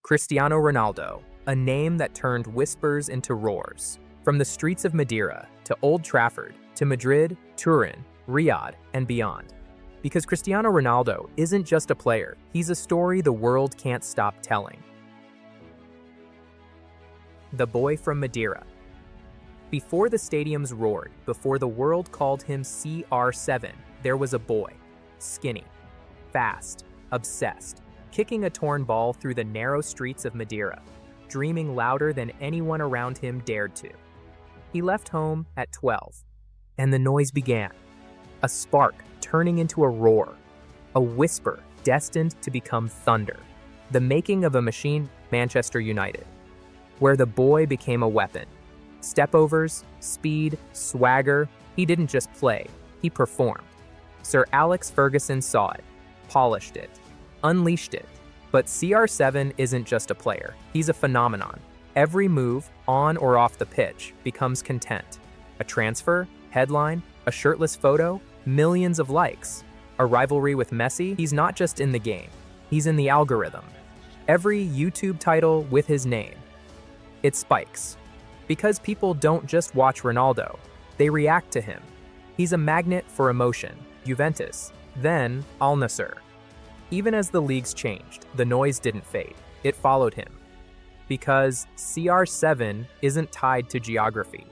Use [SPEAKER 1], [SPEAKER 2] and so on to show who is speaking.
[SPEAKER 1] Cristiano Ronaldo, a name that turned whispers into roars. From the streets of Madeira to Old Trafford to Madrid, Turin, Riyadh, and beyond. Because Cristiano Ronaldo isn't just a player, he's a story the world can't stop telling. The boy from Madeira. Before the stadiums roared, before the world called him CR7, there was a boy. Skinny, fast, obsessed, kicking a torn ball through the narrow streets of Madeira, dreaming louder than anyone around him dared to. He left home at 12, and the noise began. A spark turning into a roar, a whisper destined to become thunder. The making of a machine, Manchester United, where the boy became a weapon. Stepovers, speed, swagger, he didn't just play, he performed. Sir Alex Ferguson saw it, polished it, unleashed it. But CR7 isn't just a player, he's a phenomenon. Every move, on or off the pitch, becomes content. A transfer, headline, a shirtless photo, millions of likes. A rivalry with Messi, he's not just in the game, he's in the algorithm. Every YouTube title with his name. It spikes. Because people don't just watch Ronaldo, they react to him. He's a magnet for emotion. Juventus, then Al Nassr. Even as the leagues changed, the noise didn't fade. It followed him. Because CR7 isn't tied to geography.